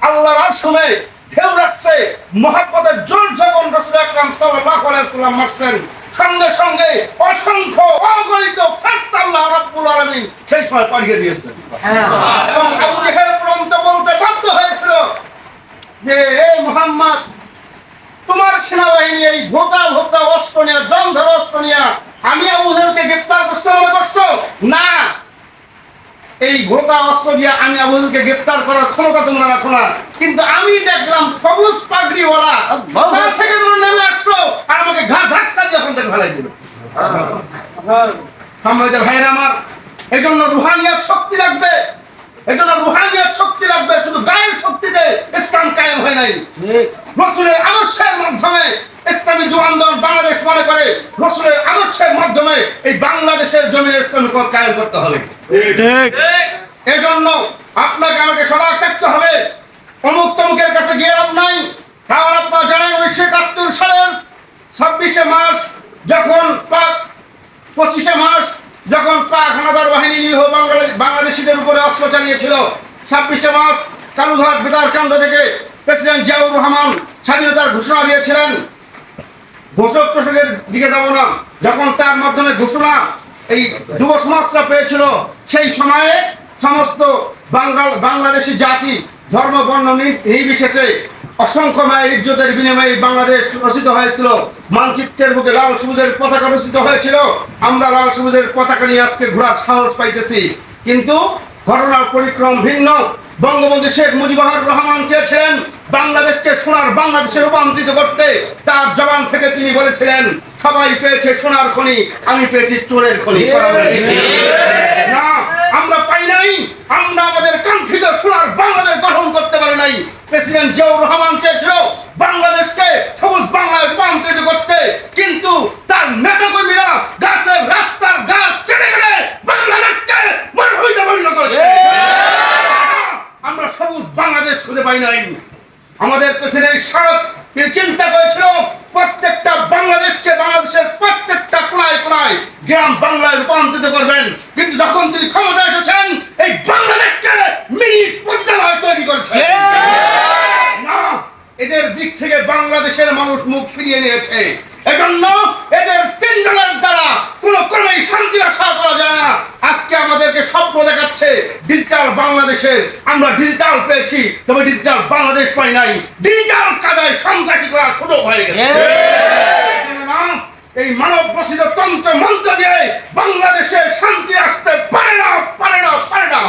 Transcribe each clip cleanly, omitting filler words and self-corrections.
আল্লাহর আরশে ঢেউ রাখছে মহব্বতের জোর যখন রাসূল আকরাম সাল্লাল্লাহু আলাইহি ওয়াসাল্লাম মারছেন, সঙ্গে সঙ্গে অসংখ্য অগণিত ফেরেশতা আল্লাহ রাব্বুল আলামিন সেই সময় পাঠিয়ে দিয়েছেন। এবং আবু জেহেল পর্যন্ত বলতে বাধ্য হয়েছিল যে হে মুহাম্মদ, তোমার সেনাবাহিনী এই ভোতা ভোতা অস্ত্র নিয়ে, দ্বন্দ্ব অস্ত্র নিয়ে আমি আবু জেহেলকে গ্রেফতার করতে মনে করছো? না, এই ভোতা অস্ত্র দিয়ে আমি আবু জেহেলকে গ্রেফতার করার ক্ষমতা তোমরা রাখো না। কিন্তু আমি দেখলাম সবুজ পাগড়িওয়ালা তা থেকে তোমরা নেমে আসলো আর আমাকে ঘা ধাক্কা দিয়ে ওখান থেকে ফেলাই দিল। সম্মানিত ভাইরা আমার, এই জন্য রুহানিয়াত শক্তি লাগবে, এই জন্য রুহানিয়াত শক্তি লাগবে। শুধু গায়ের শক্তিতে ইসলাম কায়েম হয় নাই। রাসূলের আদর্শের মাধ্যমে ইসলামী যুব আন্দোলন বাংলাদেশ মনে করে রাসূলের আদর্শের মাধ্যমে এই বাংলাদেশের জমিনে ইসলাম কায়েম করতে হবে। এই জন্য আপনাকে আমাকে সজাগ থাকতে হবে। অমুক তমুকের কাছে গিয়ে লাভ নাই। কারণ আপনারা জানেন 1971 সালের 26শে মার্চ যখন 25শে মার্চ যখন পাক হানাদার বাহিনী নিরীহ বাংলাদেশিদের উপরে অস্ত্র চালিয়েছিল, 26শে মার্চ কালুঘাট বেতার কেন্দ্র থেকে প্রেসিডেন্ট জিয়াউর রহমান স্বাধীনতার ঘোষণা দিয়েছিলেন। ঘোষক প্রসঙ্গের দিকে যাব না, যখন তার মাধ্যমে ঘোষণা এই যুব সমাজটা পেয়েছিল, সেই সময়ে সমস্ত বাংলাদেশি জাতি ধর্ম বর্ণ নির্বিশেষে অসংখ্য মায়ের ইজ্জতের বিনিময়ে বাংলাদেশ রচিত হয়েছিল। মানচিত্রের বুকে লাল সবুজের পতাকা রচিত হয়েছিল। আমরা লাল সবুজের পতাকা নিয়ে আজকে ঘোরার সাহস পাইতেছি। কিন্তু ঘটনার পরিক্রম ভিন্ন। বঙ্গবন্ধু শেখ মুজিবুর রহমান চেয়েছিলেন বাংলাদেশকে সোনার বাংলাদেশে রূপান্তরিত করতে। তার জবান থেকে তিনি বলেছিলেন, সবাই পেয়েছে সোনার খনি, আমি পেয়েছি চোরের খনি। না, আমরা পাই নাই। আমরা আমাদের কাঙ্ক্ষিত সোনার বাংলাদেশ গঠন করতে পারি নাই। প্রেসিডেন্ট জিয়াউর রহমান চেয়েছিল বাংলাদেশকে সবুজ বাংলায় রূপান্তরিত করতে, কিন্তু তার নেতাকর্মীরা গাছের রাস্তার গাছ কেটে কেটে বাংলাদেশকে মরুভূমিতে পরিণত করেছে। আমরা সবুজ বাংলাদেশ খুঁজে পাই নাই। আমাদের প্রেসিডেন্ট সাহেব তিনি চিন্তা করেছিল প্রত্যেকটা বাংলাদেশকে, বাংলাদেশের প্রত্যেকটা কোনায় কোনায় গ্রাম বাংলায় রূপান্তরিত করবেন। কিন্তু যখন তিনি ক্ষমতায় এসেছেন এই বাংলাদেশকে মিনি পতিতালয় তৈরি করেছেন। না, এদের দিক থেকে বাংলাদেশের মানুষ মুখ ফিরিয়ে নিয়েছে। এজন্য এদের তিনজনের দ্বারা কোনো ক্রমেই শান্তি আশা করা যায় না। আজকে আমাদেরকে স্বপ্ন দেখাচ্ছে ডিজিটাল বাংলাদেশের। আমরা ডিজিটাল পেয়েছি, তবে ডিজিটাল বাংলাদেশ পাই নাই। ডিজিটাল কাদায় সন্ত্রাসী করার সুযোগ হয়ে গেছে। এই মানব বসিত তন্ত্র মন্ত্র দিয়ে বাংলাদেশে শান্তি আসতে পারে না, পারে না, পারে না।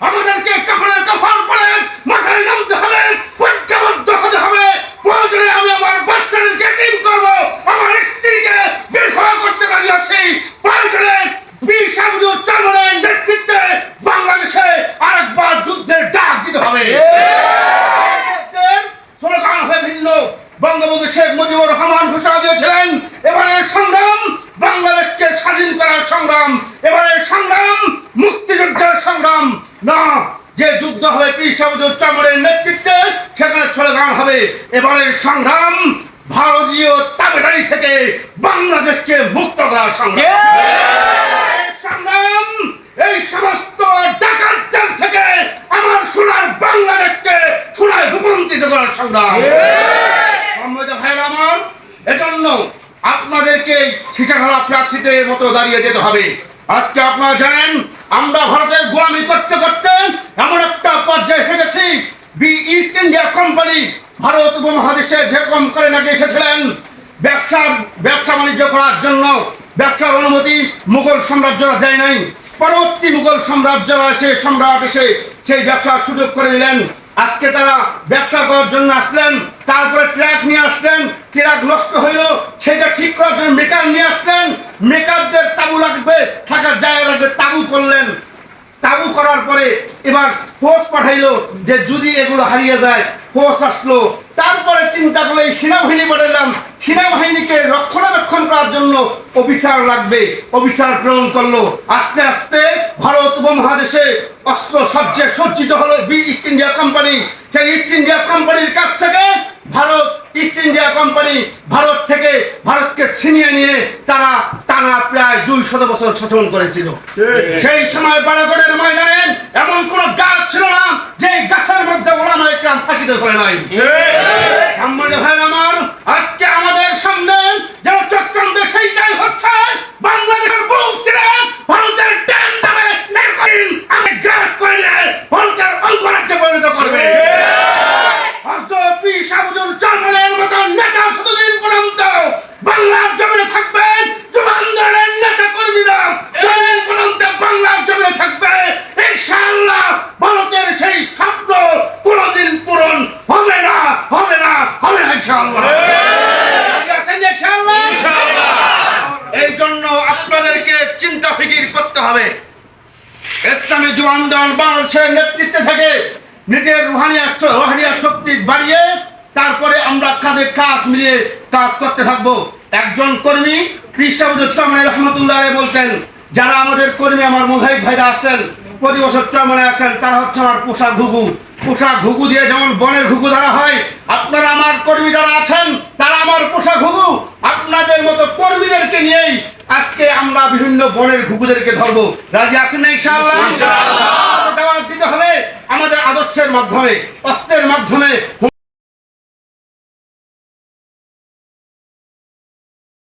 আমাদেরকে কাফনের কাফন পরে মাথায় নামতে হবে, ঐক্যবদ্ধ হতে হবে। প্রয়োজনে আমি আমার বাচ্চাদেরকে টিম করবো, আমার স্ত্রীকে বিবাহ করতে রাজি আছি। প্রয়োজনে বীর সাবুজুর চরমনের নেতৃত্বে বাংলাদেশে আরেকবার যুদ্ধের ডাক দিতে হবে। স্লোগান হয়ে ভিন্ন। বঙ্গবন্ধু শেখ মুজিবুর রহমান ঘোষণা দিয়েছিলেন এবারের সংগ্রাম বাংলাদেশকে স্বাধীন করার সংগ্রাম, এবারের সংগ্রাম মুক্তিযুদ্ধের সংগ্রাম না। যে যুদ্ধ হবে বীর সাবুজুর চরমনের নেতৃত্বে, সেখানে স্লোগান হবে এবারের সংগ্রাম ভারতীয় তাবেদারি থেকে বাংলাদেশকে মুক্ত করার সংগ্রাম, এই সমস্ত ডাকাতদের থেকে আমার সোনার বাংলাদেশকে সোনায় রূপান্তরিত করার সংগ্রাম। ভাইরা আমার, এজন্য আপনাদেরকে সীতাখেলা প্রার্থীদের মতো দাঁড়িয়ে যেতে হবে। আজকে আপনারা জানেন আমরা ভারতের গোলামি করতে করতে এমন একটা পর্যায়ে এসে গেছি, ইস্ট ইন্ডিয়া কোম্পানি ভারত উপমহাদেশে যেরকম করে নাকি এসেছিলেন ব্যবসা বাণিজ্য করার জন্য, ব্যবসার অনুমতি মুঘল সাম্রাজ্যরা দেয় নাই। পরবর্তী মুঘল সাম্রাজ্যরা সম্রাট এসে সেই ব্যবসার সুযোগ করে দিলেন। আজকে তারা ব্যবসা করার জন্য আসলেন, তারপরে ট্রাক নিয়ে আসলেন, ট্রাক নষ্ট হইল, সেটা ঠিক করার জন্য মেকার নিয়ে আসলেন। মেকারদের তাবু লাগবে, থাকার জায়গা লাগবে, তাবু করলেন। তাবু করার পরে এবার ফোর্স পাঠাইলো যে যদি এগুলো হারিয়ে যায়, ফোর্স আসলো। তারপরে চিন্তা করলো এই সেনাবাহিনী পাঠাইলাম, সেনাবাহিনীকে রক্ষণাবেক্ষণ করার জন্য অফিসার লাগবে, অফিসার প্রেরণ করলো। আস্তে আস্তে ভারত উপমহাদেশে অস্ত্র সজ্জায় সজ্জিত হলো ইস্ট ইন্ডিয়া কোম্পানি। সেই ইস্ট ইন্ডিয়া কোম্পানির কাছ থেকে ইস্ট ইন্ডিয়া কোম্পানি ভারতকে ছিনিয়ে নিয়ে তারা টানা প্রায় 200 বছর শাসন করেছিল। সেই সময় বালাকোটের ময়দানে এমন কোন গাছ ছিল না প্রকাশিত করে নাই। সম্মানিত ভাই আমার, আজকে আমাদের সামনে যে চক্রান্ত সেইটাই হচ্ছে, বাংলাদেশের বুক ছেড়ে ভারতের ট্রেন যাবে, এরকম আমি গ্রাস করে নিয়ে ভারতের অঙ্গরাজ্যে পরিণত করবে। বাংলার জমিনে থাকবেন যুবান্দোলনের নেতা কর্মীরা, যতদিন পর্যন্ত বাংলার জমিনে থাকবে ইনশাআল্লাহ ভারতের সেই স্বপ্ন কোনোদিন পূরণ হবে না, হবে না, হবে না ইনশাআল্লাহ। এই জন্য আপনাদেরকে চিন্তা ফিকির করতে হবে। ইসলামী যুব আন্দোলন বাংলাদেশের নেতৃত্বে থেকে নিজের রুহানিয়াত শক্তি বাড়িয়ে তারপরে আমরা কাঁধে কাঁধ মিলিয়ে কাজ করতে থাকবো। একজন কর্মী চরমনাই রহমতুল্লাহ বলতেন, যারা আমাদের কর্মী আমার মুজাহিদ ভাইরা আছেন প্রতি বছর চরমনায় আসেন, তারা হচ্ছে আমার পোষা ঘুঘু। পোষা ঘুঘু দিয়ে যেমন বনের ঘুঘু ধরা হয়, আপনারা আমার কর্মী যারা আছেন তারা আমার পোষা ঘুঘু। আপনাদের মতো কর্মীদেরকে নিয়েই আজকে আমরা বিভিন্ন বনের ঘুঘুদেরকে ধরবো। রাজি আছেন না ইনশাআল্লাহ? দাওয়াত দিতে হবে আমাদের আদর্শের মাধ্যমে, অস্ত্রের মাধ্যমে।